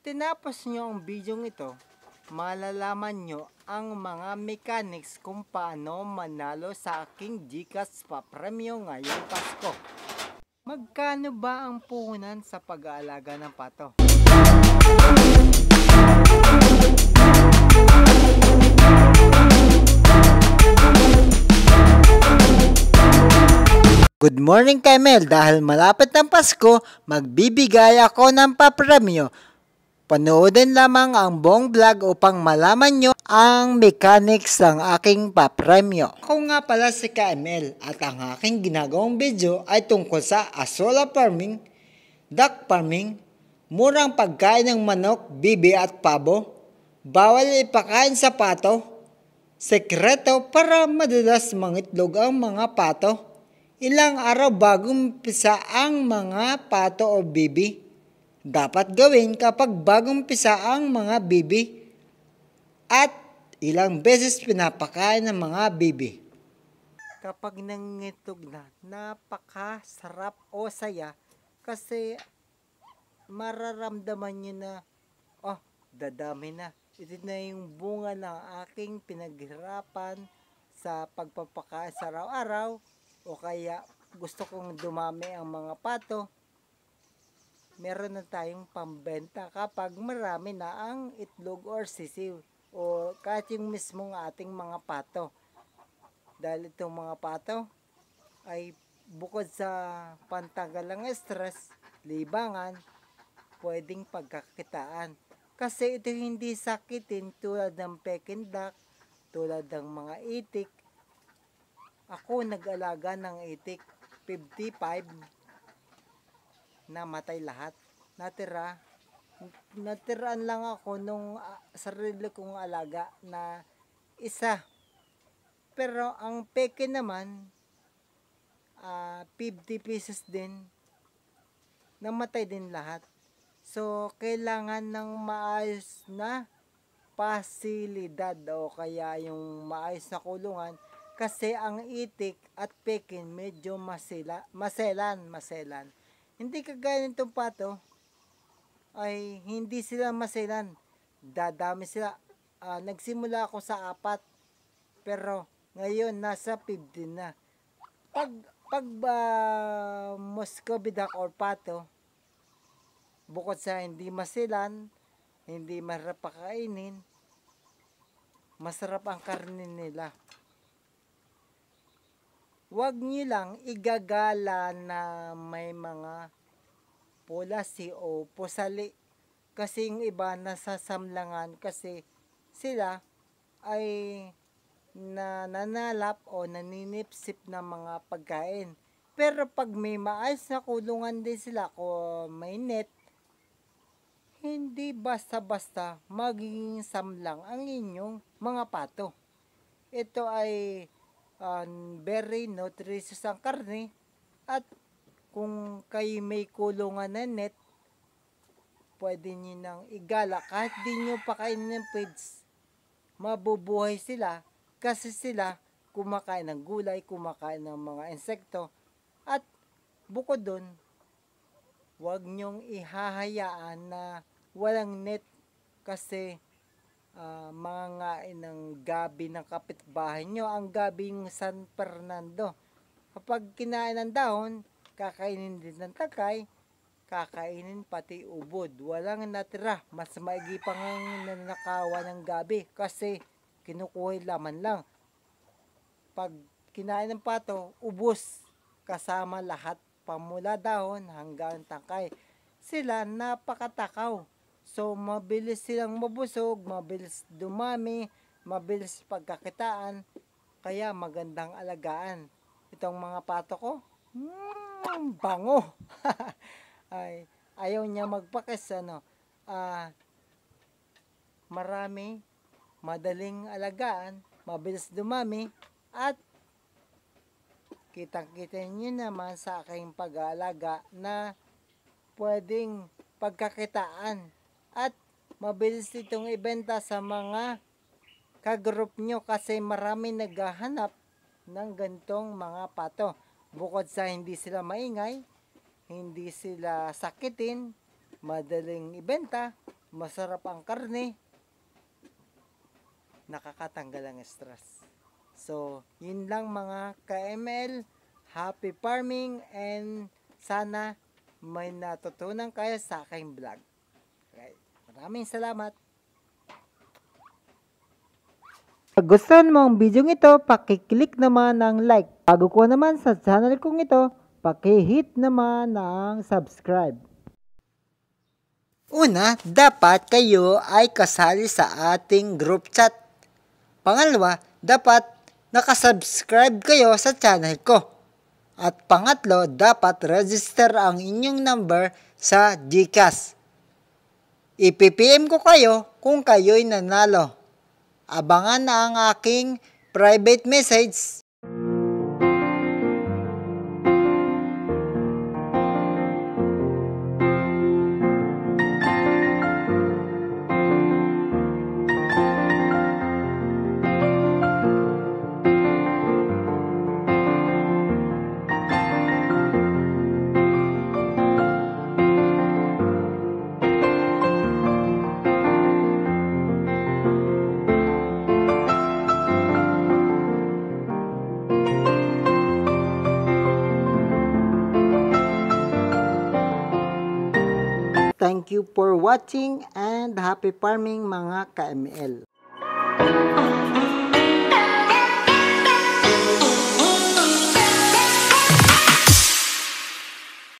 tinapos nyo ang video ito, malalaman nyo ang mga mechanics kung paano manalo sa aking GCash pa-premyo ngayong Pasko. Magkano ba ang puhunan sa pag-aalaga ng pato? Good morning Kemel, dahil malapit ng Pasko, magbibigay ako ng papremyo. Panoodin lamang ang buong vlog upang malaman nyo ang mechanics ng aking papremyo. Ako nga pala si Kemel at ang aking ginagawang video ay tungkol sa asola farming, duck farming, murang pagkain ng manok, bibi at pabo, bawal ipakain sa pato, sekreto para madalas mangitlog ang mga pato, ilang araw bago umpisa ang mga pato o bibi. Dapat gawin kapag bagong umpisa ang mga bibi. At ilang beses pinapakain ng mga bibi. Kapag nangitlog na, napakasarap o saya kasi mararamdaman nyo na, oh, dadami na. Ito na yung bunga ng aking pinaghirapan sa pagpapakain sa araw-araw. O kaya gusto kong dumami ang mga pato, meron na tayong pambenta kapag marami na ang itlog or sisiw o kahit yung mismong ating mga pato. Dahil itong mga pato ay bukod sa pantanggal ng stress, libangan, pwedeng pagkakitaan. Kasi ito hindi sakitin tulad ng Peking duck, tulad ng mga itik. Ako nag-alaga ng itik, 55, namatay lahat. Natiraan lang ako nung sarili kong alaga na isa. Pero ang peke naman, 50 pieces din, namatay din lahat. So, kailangan ng maayos na pasilidad o kaya yung maayos na kulungan. Kasi ang itik at pekin medyo maselan. Hindi kagaya nitong pato, ay hindi sila maselan. Dadami sila. Nagsimula ako sa 4, pero ngayon nasa 15 na. Pag Muscovy duck or pato, bukod sa hindi maselan, hindi mahirap pakainin, masarap ang karne nila. Huwag nyo lang igagala na may mga pulasi o pusali. Kasi yung iba nasasamlangan kasi sila ay nananalap o naninipsip ng mga pagkain. Pero pag may maayos na kulungan din sila o may net, hindi basta-basta magiging samlang ang inyong mga pato. Ito ay very nutritious ang karne at kung kayo may kulungan na net, pwede nyo nang igala kahit di nyo pakainin ng feeds, mabubuhay sila kasi sila kumakain ng gulay, kumakain ng mga insekto. At bukod dun, huwag nyong ihahayaan na walang net kasi mangangain ng gabi ng kapitbahay nyo, ang gabi yung San Fernando. Kapag kinain ng dahon, kakainin din ng takay, kakainin pati ubod. Walang natira, mas maigi pang nanakawa ng gabi kasi kinukuha laman lang. Pag kinain ng pato, ubos kasama lahat, pamula dahon hanggang takay. Sila napakatakaw. So, mabilis silang mabusog, mabilis dumami, mabilis pagkakitaan, kaya magandang alagaan. Itong mga pato ko, bango! Ay, ayaw niya magpakis, marami, madaling alagaan, mabilis dumami, at kitang-kita niyo naman sa aking pag-aalaga na pwedeng pagkakitaan. At mabilis itong ibenta sa mga kagroup nyo kasi marami naghahanap ng gantong mga pato. Bukod sa hindi sila maingay, hindi sila sakitin, madaling ibenta, masarap ang karne, nakakatanggal ang stress. So, yun lang mga ka-ML. Happy farming and sana may natutunan kayo sa aking vlog. Okay. Maraming salamat. Pag gustuhan mo ang video ito, pakiclick naman ng like. Bago ko naman sa channel kong ito, pakihit naman ng subscribe. Una, dapat kayo ay kasali sa ating group chat. Pangalawa, dapat nakasubscribe kayo sa channel ko. At pangatlo, dapat register ang inyong number sa GCash. I-PPM ko kayo kung kayo'y nanalo. Abangan na ang aking private message. Thank you for watching and happy farming mga ka-ML.